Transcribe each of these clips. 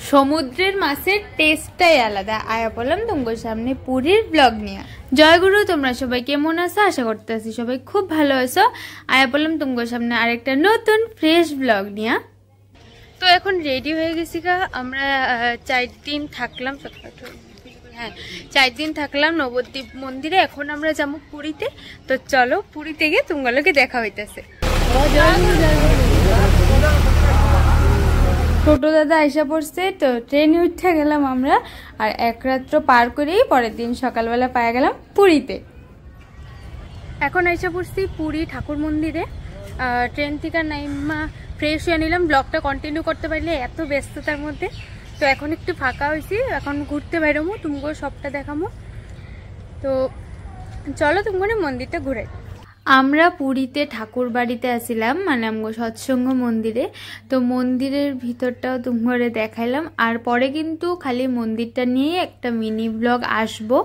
সমুদ্রের মাছের টেস্টটাই আলাদা। আয়া বললাম তোমার সামনে পুরীর ব্লগ নিয়ে। জয়গুরু, তোমরা সবাই কেমন আছো? আশা করতেছি সবাই খুব ভালো আছো। আয়া বললাম তোমার সামনে আরেকটা নতুন ফ্রেশ ব্লগ নিয়ে। তো এখন রেডি হয়ে গেছি গা। আমরা 4 দিন থাকলাম, হ্যাঁ 4 দিন থাকলাম নবদ্বীপ মন্দিরে। এখন আমরা যাবো পুরীতে। তো চলো পুরীতে গিয়ে তোমাগুলোকে দেখা হইতেছে। টোটো দাদা আইসা পড়ছে, তো ট্রেনে উঠে গেলাম আমরা। আর এক রাত্র পার করেই পরের দিন সকালবেলা পাওয়া গেলাম পুরীতে। এখন আইসা পড়ছি পুরী ঠাকুর মন্দিরে। ট্রেন থেকে নাইমা ফ্রেশ হয়ে নিলাম। ব্লগটা কন্টিনিউ করতে পারলে এত ব্যস্ততার মধ্যে। তো এখন একটু ফাঁকা হয়েছি, এখন ঘুরতে বেরোবো, তুমগো সবটা দেখাবো। তো চলো তুমগো মন্দিরটা ঘুরে। আমরা পুরীতে ঠাকুর বাড়িতে আসিলাম, মানে আমগো সৎসঙ্গ মন্দিরে। তো মন্দিরের ভিতরটাও তুমগরে দেখাইলাম। আর পরে কিন্তু খালি মন্দিরটা নিয়ে একটা মিনি ব্লগ আসবো।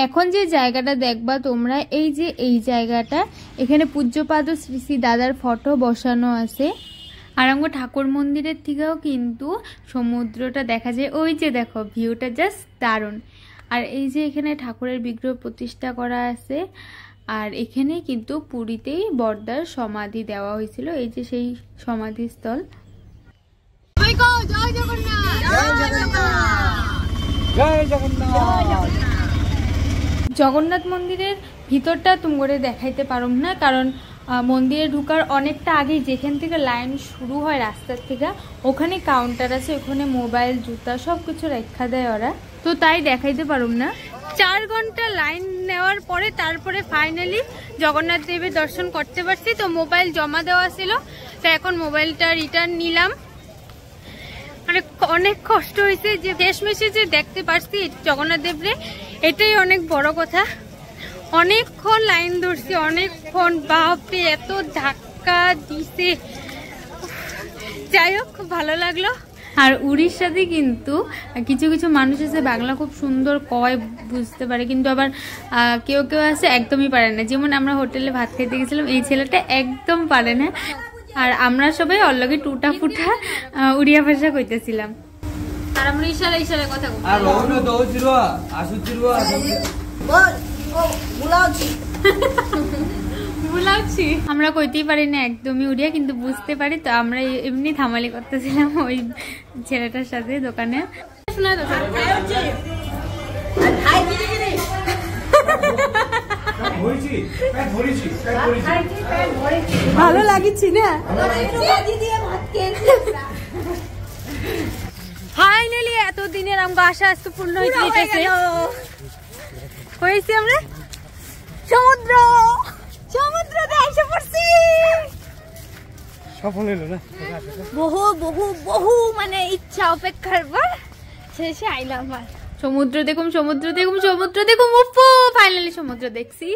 এখন যে জায়গাটা দেখবা তোমরা, এই যে এই জায়গাটা, এখানে পূজ্যপাদ শ্রী শ্রী দাদার ফটো বসানো আছে। আর আমগো ঠাকুর মন্দিরের থেকেও কিন্তু সমুদ্রটা দেখা যায়। ওই যে দেখো ভিউটা জাস্ট দারুণ। আর এই যে এখানে ঠাকুরের বিগ্রহ প্রতিষ্ঠা করা আছে। আর এখানে কিন্তু পুরীতেই বড়দার সমাধি দেওয়া হয়েছিল। এই যে সেই সমাধিস্থল। জগন্নাথ মন্দিরের ভিতরটা তুমগরে দেখাইতে পারুম না, কারণ মন্দিরে ঢুকার অনেকটা আগে যেখান থেকে লাইন শুরু হয় রাস্তার থেকে, ওখানে কাউন্টার আছে, ওখানে মোবাইল জুতা সবকিছু রেখা দেয় ওরা। তো তাই দেখাইতে পারুম না। 4 ঘন্টা লাইন নেওয়ার পরে তারপরে ফাইনালি জগন্নাথ দেবের দর্শন করতে পারছি। তো মোবাইল জমা দেওয়া ছিল, তো এখন মোবাইলটা রিটার্ন নিলাম। মানে অনেক কষ্ট হয়েছে যে শেষমেশে যে দেখতে পারছি জগন্নাথ দেবরে, এটাই অনেক বড় কথা। অনেকক্ষণ লাইন ধরছি, অনেকক্ষণ, বাপরে এত ধাক্কা দিছে। যাই হোক খুব ভালো লাগলো। আর উড়িষ্যাতে কিন্তু কিছু কিছু মানুষ আছে বাংলা খুব সুন্দর কয়, বুঝতে পারে, কিন্তু আবার কেউ কেউ আছে একদমই পারে না। যেমন আমরা হোটেলে ভাত খাইতে গেছিলাম, এই ছেলেটা একদম পারে না। আর আমরা সবাই অলরেডি টুটা ফুটা উড়িয়া ভাষা কইতেছিলাম। আর আমরা ইশারা ইশারা কথা বলছি। আমরা কইতেই পারি না একদমই উড়িয়া, কিন্তু বুঝতে পারি। তো আমরা এমনি থামালি করতেছিলাম ওই ছেলেটার সাথে দোকানে। ভালো লাগিছি না? ফাইনালি এতদিনের আমগো আশা আজকে পূর্ণ হইতেছে। হয়েছি আমরা সমুদ্র, সমুদ্রতে এসে পড়ছি। সফল হলো না? বহু বহু বহু মানে ইচ্ছা অপেক্ষার পর শেষে আইলাম। আর সমুদ্র দেখুম, সমুদ্র দেখুম, সমুদ্র দেখুম, উপো ফাইনালি সমুদ্র দেখছি।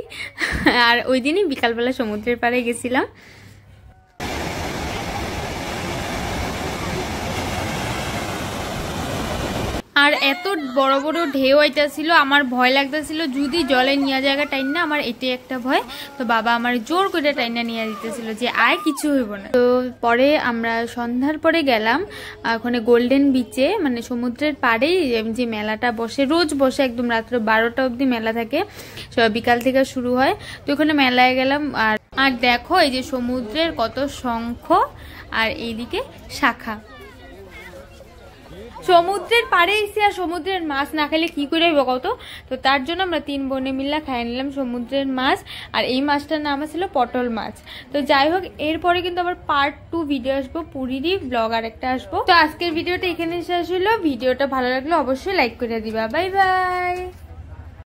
আর ওই দিনই বিকালবেলা সমুদ্রের পাড়ে গেছিলাম। আর এত বড় বড় ঢেউ আইতাছিল, আমার ভয় লাগতেছিল যদি জলে নিয়ে জায়গা টাইন না। আমার এটাই একটা ভয়। তো বাবা আমার জোর করে টাইনা নিয়ে দিতেছিল যে আয় কিছু হইব না। তো পরে আমরা সন্ধ্যার পরে গেলাম ওখানে গোল্ডেন বিচে, মানে সমুদ্রের পাড়েই যে মেলাটা বসে, রোজ বসে, একদম রাত্র 12টা অবধি মেলা থাকে, বিকাল থেকে শুরু হয়। তো ওখানে মেলায় গেলাম। আর দেখো এই যে সমুদ্রের কত শঙ্খ, আর এইদিকে শাখা। সমুদ্রের পাড়ে এসে আর সমুদ্রের মাছ না খেলে কি করে হইব কত? তো তার জন্য আমরা 3 বোনে মিল্লা খাই নিলাম সমুদ্রের মাছ। আর এই মাছটার নাম ছিল পটল মাছ। তো যাই হোক, এরপরে কিন্তু আবার পার্ট 2 ভিডিও আসবো, পুরীরই ব্লগ আর একটা আসবো। তো আজকের ভিডিওটা এখানে শেষ হলো। ভিডিওটা ভালো লাগলে অবশ্যই লাইক করে দিবা। Bye bye.